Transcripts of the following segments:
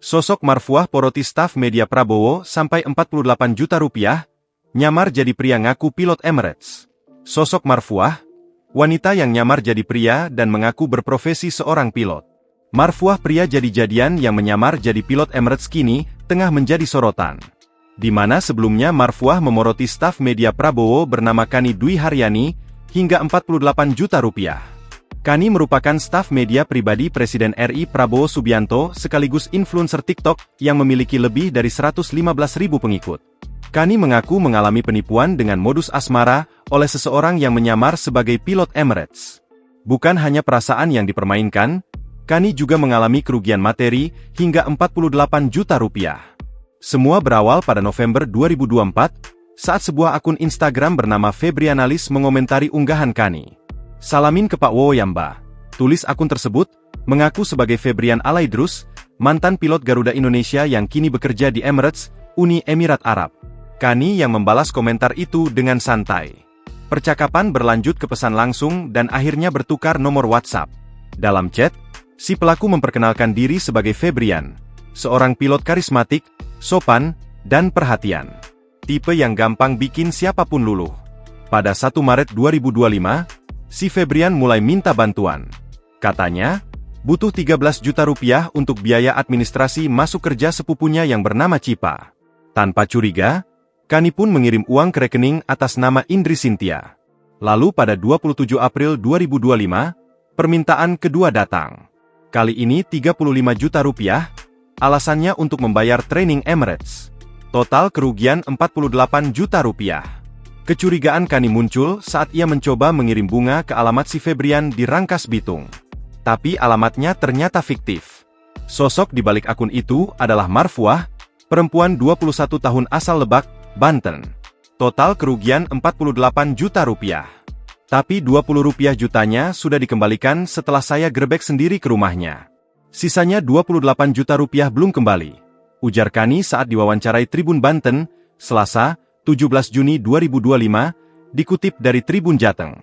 Sosok Marfuah poroti staf media Prabowo sampai 48 juta rupiah, nyamar jadi pria ngaku pilot Emirates. Sosok Marfuah, wanita yang nyamar jadi pria dan mengaku berprofesi seorang pilot. Marfuah pria jadi-jadian yang menyamar jadi pilot Emirates kini tengah menjadi sorotan. Di mana sebelumnya Marfuah memoroti staf media Prabowo bernama Kani Dwi Haryani hingga 48 juta rupiah. Kani merupakan staf media pribadi Presiden RI Prabowo Subianto sekaligus influencer TikTok yang memiliki lebih dari 115.000 pengikut. Kani mengaku mengalami penipuan dengan modus asmara oleh seseorang yang menyamar sebagai pilot Emirates. Bukan hanya perasaan yang dipermainkan, Kani juga mengalami kerugian materi hingga 48 juta rupiah. Semua berawal pada November 2024, saat sebuah akun Instagram bernama Febrianalis mengomentari unggahan Kani. "Salamin ke Pak Woyamba," tulis akun tersebut, mengaku sebagai Febrian Alaidrus, mantan pilot Garuda Indonesia yang kini bekerja di Emirates, Uni Emirat Arab. Kani yang membalas komentar itu dengan santai. Percakapan berlanjut ke pesan langsung dan akhirnya bertukar nomor WhatsApp. Dalam chat, si pelaku memperkenalkan diri sebagai Febrian, seorang pilot karismatik, sopan, dan perhatian. Tipe yang gampang bikin siapapun luluh. Pada 1 Maret 2025, si Febrian mulai minta bantuan. Katanya, butuh 13 juta rupiah untuk biaya administrasi masuk kerja sepupunya yang bernama Cipa. Tanpa curiga, Kani pun mengirim uang ke rekening atas nama Indri Sintia. Lalu pada 27 April 2025, permintaan kedua datang. Kali ini 35 juta rupiah, alasannya untuk membayar training Emirates. Total kerugian 48 juta rupiah. Kecurigaan Kani muncul saat ia mencoba mengirim bunga ke alamat si Febrian di Rangkas Bitung. Tapi alamatnya ternyata fiktif. Sosok di balik akun itu adalah Marfuah, perempuan 21 tahun asal Lebak, Banten. Total kerugian 48 juta rupiah. Tapi 20 rupiah jutanya sudah dikembalikan setelah saya grebek sendiri ke rumahnya. Sisanya 28 juta rupiah belum kembali, ujar Kani saat diwawancarai Tribun Banten, Selasa, 17 Juni 2025, dikutip dari Tribun Jateng.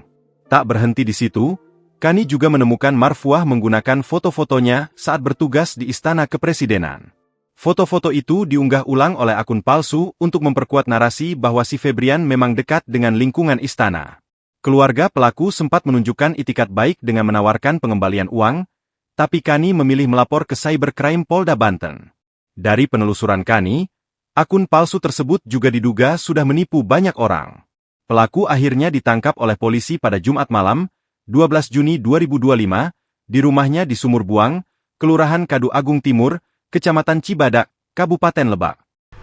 Tak berhenti di situ, Kani juga menemukan Marfuah menggunakan foto-fotonya saat bertugas di Istana Kepresidenan. Foto-foto itu diunggah ulang oleh akun palsu untuk memperkuat narasi bahwa si Febrian memang dekat dengan lingkungan istana. Keluarga pelaku sempat menunjukkan itikat baik dengan menawarkan pengembalian uang, tapi Kani memilih melapor ke Cybercrime Polda Banten. Dari penelusuran Kani, akun palsu tersebut juga diduga sudah menipu banyak orang. Pelaku akhirnya ditangkap oleh polisi pada Jumat malam, 12 Juni 2025, di rumahnya di Sumur Buang, Kelurahan Kadu Agung Timur, Kecamatan Cibadak, Kabupaten Lebak.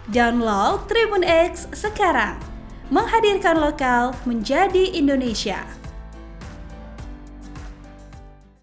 Download Tribun X sekarang, menghadirkan lokal menjadi Indonesia.